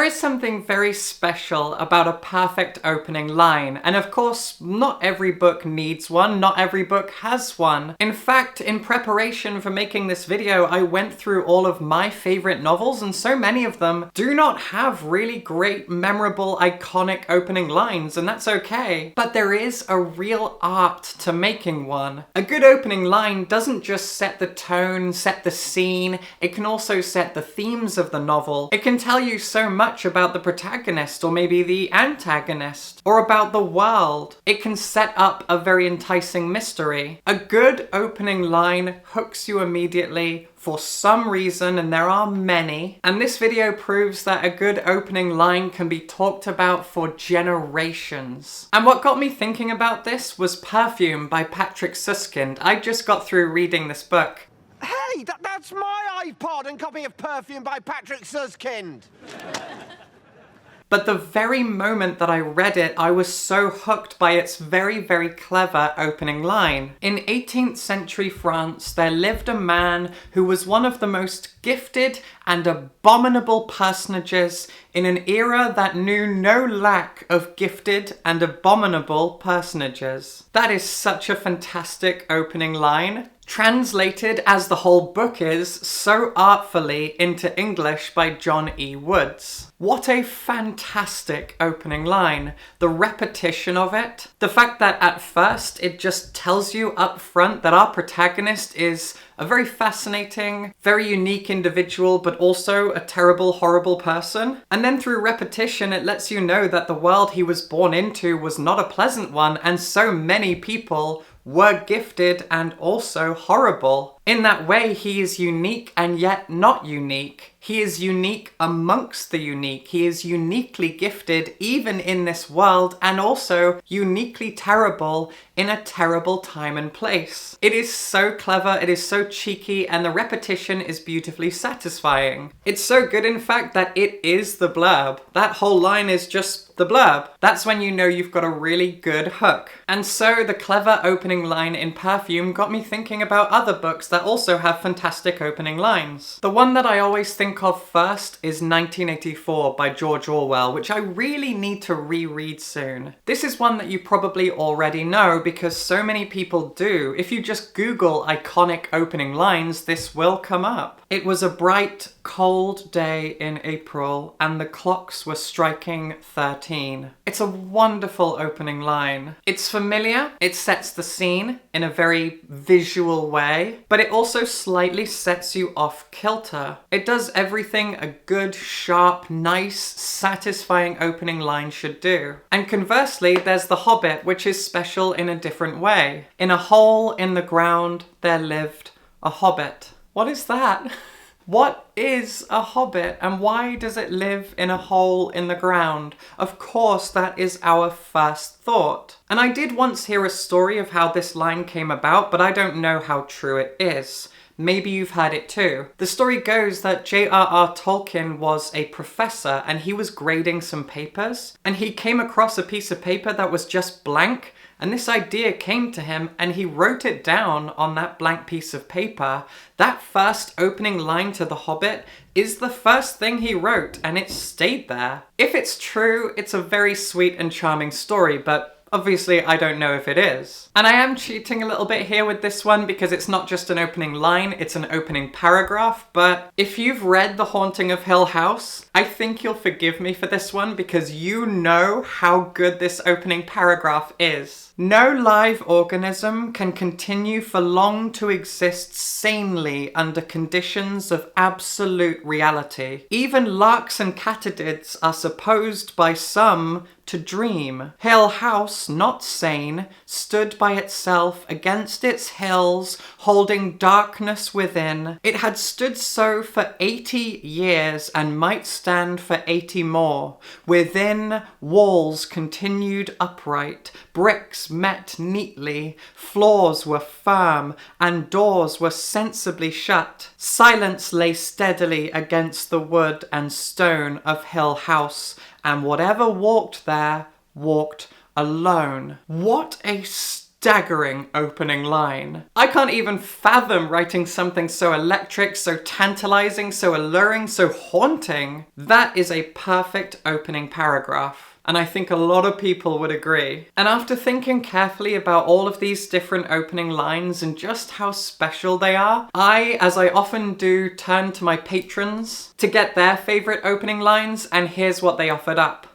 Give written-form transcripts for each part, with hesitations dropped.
is something very special about a perfect opening line, and of course, not every book needs one, not every book has one. In fact, in preparation for making this video, I went through all of my favorite novels, and so many of them do not have really great, memorable, iconic opening lines, and that's okay. But there is a real art to making one. A good opening line doesn't just set the tone, set the scene, it can also set the themes of the novel. It can tell you so much about the protagonist or maybe the antagonist, or about the world. It can set up a very enticing mystery. A good opening line hooks you immediately for some reason, and there are many. And this video proves that a good opening line can be talked about for generations. And what got me thinking about this was Perfume by Patrick Suskind. I just got through reading this book. Hey, that's my iPod and copy of Perfume by Patrick Suskind. But the very moment that I read it, I was so hooked by its very, very clever opening line. In 18th century France, there lived a man who was one of the most gifted and abominable personages in an era that knew no lack of gifted and abominable personages. That is such a fantastic opening line. Translated, as the whole book is, so artfully into English by John E. Woods. What a fantastic opening line. The repetition of it. The fact that at first it just tells you up front that our protagonist is a very fascinating, very unique individual, but also a terrible, horrible person. And then through repetition, it lets you know that the world he was born into was not a pleasant one, and so many people were gifted and also horrible. In that way, he is unique and yet not unique. He is unique amongst the unique. He is uniquely gifted even in this world, and also uniquely terrible in a terrible time and place. It is so clever, it is so cheeky, and the repetition is beautifully satisfying. It's so good, in fact, that it is the blurb. That whole line is just the blurb. That's when you know you've got a really good hook. And so the clever opening line in Perfume got me thinking about other books that also have fantastic opening lines. The one that I always think of first is 1984 by George Orwell, which I really need to reread soon. This is one that you probably already know because so many people do. If you just Google iconic opening lines, this will come up. It was a bright, cold day in April, and the clocks were striking 13. It's a wonderful opening line. It's familiar, it sets the scene in a very visual way, but it also slightly sets you off kilter. It does everything a good, sharp, nice, satisfying opening line should do. And conversely, there's The Hobbit, which is special in a different way. In a hole in the ground, there lived a hobbit. What is that? What is a hobbit, and why does it live in a hole in the ground? Of course, that is our first thought. And I did once hear a story of how this line came about, but I don't know how true it is. Maybe you've heard it too. The story goes that J.R.R. Tolkien was a professor and he was grading some papers, and he came across a piece of paper that was just blank, and this idea came to him and he wrote it down on that blank piece of paper. That first opening line to The Hobbit is the first thing he wrote, and it stayed there. If it's true, it's a very sweet and charming story, but obviously, I don't know if it is. And I am cheating a little bit here with this one because it's not just an opening line, it's an opening paragraph. But if you've read The Haunting of Hill House, I think you'll forgive me for this one because you know how good this opening paragraph is. No live organism can continue for long to exist sanely under conditions of absolute reality. Even larks and katydids are supposed by some to dream. Hill House, not sane, stood by itself against its hills, holding darkness within. It had stood so for 80 years and might stand for 80 more. Within, walls continued upright, bricks met neatly, floors were firm, and doors were sensibly shut. Silence lay steadily against the wood and stone of Hill House, and whatever walked there walked alone. What a staggering opening line. I can't even fathom writing something so electric, so tantalizing, so alluring, so haunting. That is a perfect opening paragraph. And I think a lot of people would agree. And after thinking carefully about all of these different opening lines and just how special they are, I, as I often do, turned to my patrons to get their favourite opening lines, and here's what they offered up.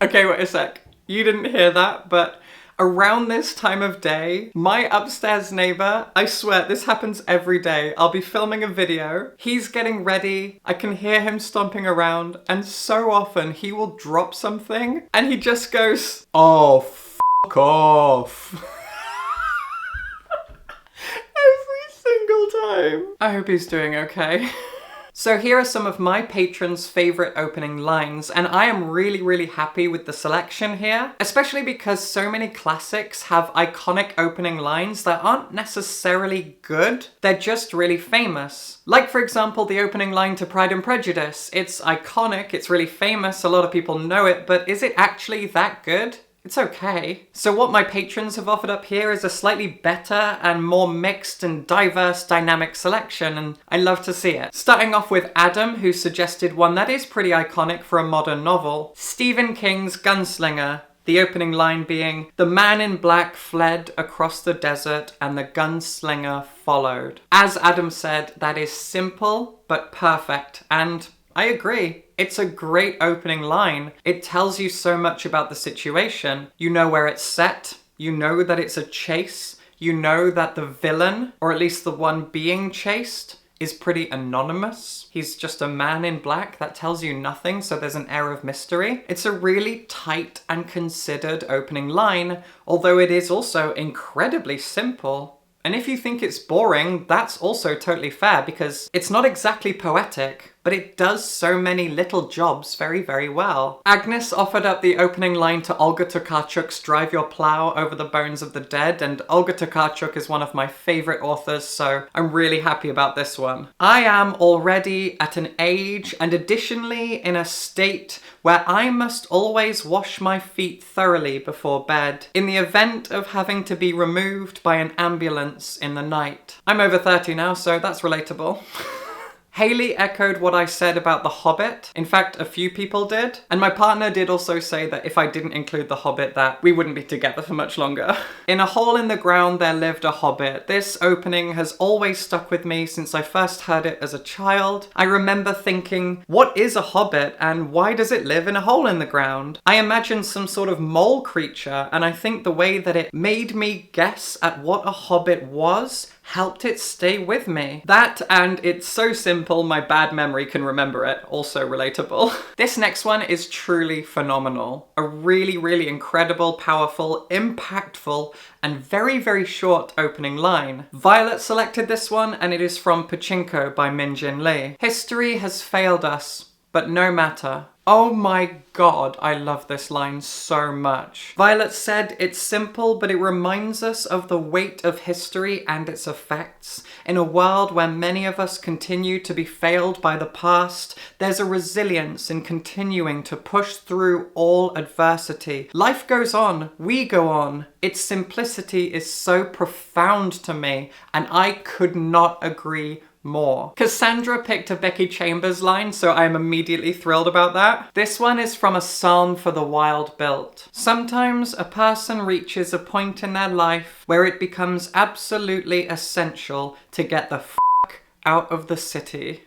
Okay, wait a sec. You didn't hear that, but around this time of day, my upstairs neighbour, I swear this happens every day. I'll be filming a video, he's getting ready, I can hear him stomping around, and so often he will drop something and he just goes, "Oh, fuck off." Every single time. I hope he's doing okay. So here are some of my patrons' favourite opening lines, and I am really happy with the selection here, especially because so many classics have iconic opening lines that aren't necessarily good, they're just really famous. Like, for example, the opening line to Pride and Prejudice. It's iconic, it's really famous, a lot of people know it, but is it actually that good? It's okay. So what my patrons have offered up here is a slightly better and more mixed and diverse dynamic selection, and I love to see it. Starting off with Adam, who suggested one that is pretty iconic for a modern novel, Stephen King's Gunslinger. The opening line being, "The man in black fled across the desert and the gunslinger followed." As Adam said, that is simple but perfect, and I agree. It's a great opening line. It tells you so much about the situation. You know where it's set. You know that it's a chase. You know that the villain, or at least the one being chased, is pretty anonymous. He's just a man in black. That tells you nothing, so there's an air of mystery. It's a really tight and considered opening line, although it is also incredibly simple. And if you think it's boring, that's also totally fair, because it's not exactly poetic, but it does so many little jobs very well. Agnes offered up the opening line to Olga Tokarczuk's Drive Your Plow Over the Bones of the Dead, and Olga Tokarczuk is one of my favourite authors, so I'm really happy about this one. I am already at an age and additionally in a state where I must always wash my feet thoroughly before bed, in the event of having to be removed by an ambulance in the night. I'm over 30 now, so that's relatable. Haley echoed what I said about The Hobbit. In fact, a few people did. And my partner did also say that if I didn't include The Hobbit, that we wouldn't be together for much longer. In a hole in the ground there lived a hobbit. This opening has always stuck with me since I first heard it as a child. I remember thinking, what is a hobbit and why does it live in a hole in the ground? I imagined some sort of mole creature, and I think the way that it made me guess at what a hobbit was helped it stay with me. That, and it's so simple my bad memory can remember it. Also relatable. This next one is truly phenomenal. A really incredible, powerful, impactful, and very short opening line. Violet selected this one, and it is from Pachinko by Min Jin Lee. "History has failed us, but no matter." Oh my god, I love this line so much. Violet said, "It's simple, but it reminds us of the weight of history and its effects. In a world where many of us continue to be failed by the past, there's a resilience in continuing to push through all adversity. Life goes on, we go on. Its simplicity is so profound to me, and I could not agree more." Cassandra picked a Becky Chambers line, so I'm immediately thrilled about that. This one is from A Psalm for the Wild Built. "Sometimes a person reaches a point in their life where it becomes absolutely essential to get the f*** out of the city."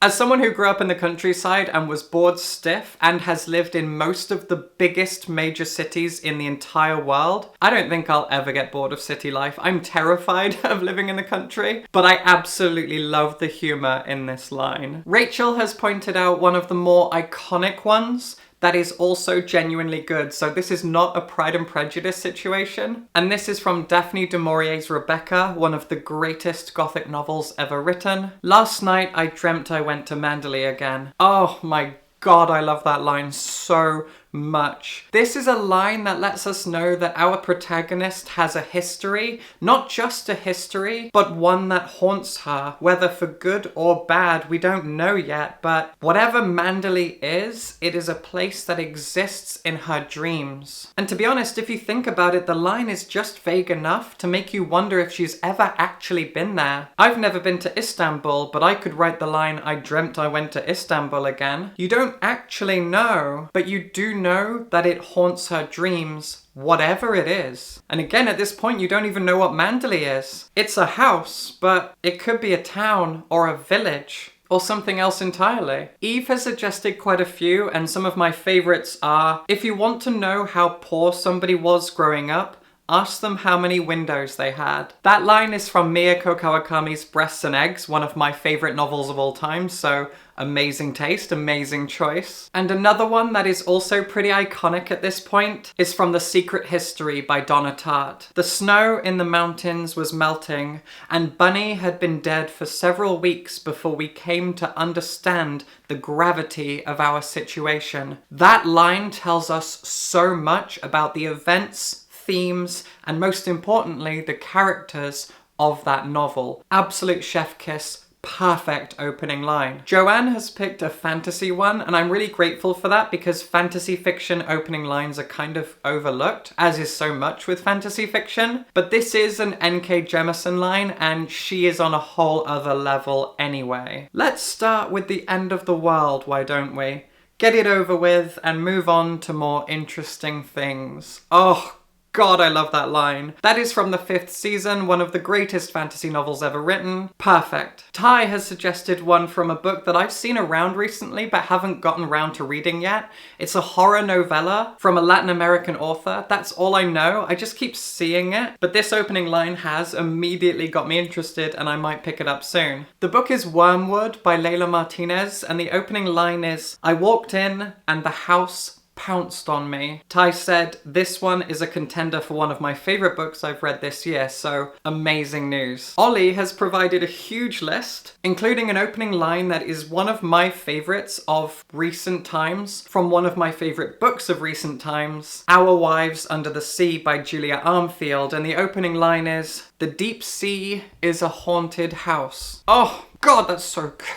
As someone who grew up in the countryside and was bored stiff and has lived in most of the biggest major cities in the entire world, I don't think I'll ever get bored of city life. I'm terrified of living in the country, but I absolutely love the humour in this line. Rachel has pointed out one of the more iconic ones that is also genuinely good, so this is not a Pride and Prejudice situation. And this is from Daphne du Maurier's Rebecca, one of the greatest Gothic novels ever written. "Last night I dreamt I went to Manderley again." Oh my god, I love that line so much. This is a line that lets us know that our protagonist has a history, not just a history, but one that haunts her, whether for good or bad, we don't know yet, but whatever Manderley is, it is a place that exists in her dreams. And to be honest, if you think about it, the line is just vague enough to make you wonder if she's ever actually been there. I've never been to Istanbul, but I could write the line, "I dreamt I went to Istanbul again." You don't actually know, but you do know that it haunts her dreams, whatever it is. And again, at this point, you don't even know what Manderley is. It's a house, but it could be a town or a village or something else entirely. Eve has suggested quite a few, and some of my favorites are, if you want to know how poor somebody was growing up, ask them how many windows they had. That line is from Miyako Kawakami's Breasts and Eggs, one of my favorite novels of all time, so amazing taste, amazing choice. And another one that is also pretty iconic at this point is from The Secret History by Donna Tartt. The snow in the mountains was melting, and Bunny had been dead for several weeks before we came to understand the gravity of our situation. That line tells us so much about the events, themes, and most importantly, the characters of that novel. Absolute chef kiss. Perfect opening line. Joanne has picked a fantasy one, and I'm really grateful for that because fantasy fiction opening lines are kind of overlooked, as is so much with fantasy fiction. But this is an N.K. Jemisin line, and she is on a whole other level anyway. Let's start with the end of the world, why don't we? Get it over with and move on to more interesting things. Oh, God, I love that line. That is from the 5th season, one of the greatest fantasy novels ever written. Perfect. Ty has suggested one from a book that I've seen around recently but haven't gotten around to reading yet. It's a horror novella from a Latin American author. That's all I know. I just keep seeing it. But this opening line has immediately got me interested and I might pick it up soon. The book is Wormwood by Leila Martinez, and the opening line is, "I walked in and the house pounced on me." Ty said this one is a contender for one of my favorite books I've read this year, so amazing news. Ollie has provided a huge list, including an opening line that is one of my favorites of recent times, from one of my favorite books of recent times, Our Wives Under the Sea by Julia Armfield, and the opening line is, "The deep sea is a haunted house." Oh, God, that's so good.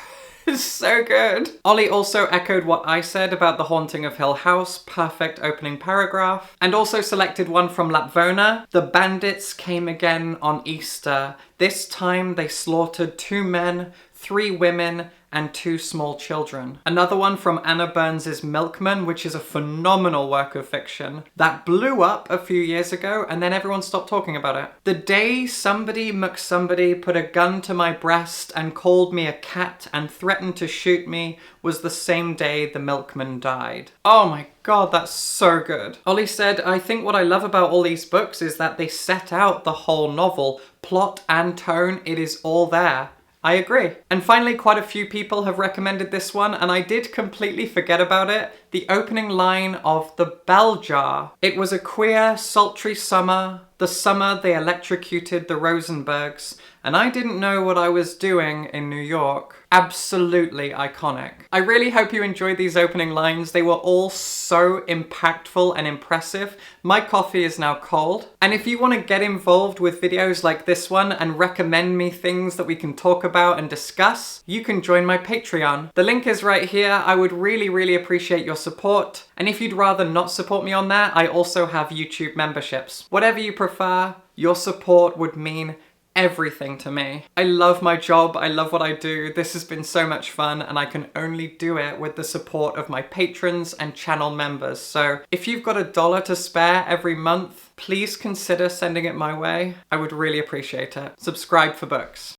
It's so good. Ollie also echoed what I said about The Haunting of Hill House, perfect opening paragraph, and also selected one from Lapvona. "The bandits came again on Easter. This time they slaughtered 2 men, 3 women, and 2 small children." Another one from Anna Burns's Milkman, which is a phenomenal work of fiction that blew up a few years ago and then everyone stopped talking about it. "The day somebody McSomebody put a gun to my breast and called me a cat and threatened to shoot me was the same day the milkman died." Oh my God, that's so good. Ollie said, "I think what I love about all these books is that they set out the whole novel, plot and tone, it is all there." I agree. And finally, quite a few people have recommended this one, and I did completely forget about it. The opening line of The Bell Jar. "It was a queer, sultry summer, the summer they electrocuted the Rosenbergs, and I didn't know what I was doing in New York." Absolutely iconic. I really hope you enjoyed these opening lines. They were all so impactful and impressive. My coffee is now cold. And if you want to get involved with videos like this one and recommend me things that we can talk about and discuss, you can join my Patreon. The link is right here. I would really, really appreciate your support. And if you'd rather not support me on there, I also have YouTube memberships. Whatever you prefer, your support would mean everything to me. I love my job, I love what I do, this has been so much fun, and I can only do it with the support of my patrons and channel members. So if you've got $1 to spare every month, please consider sending it my way. I would really appreciate it. Subscribe for books.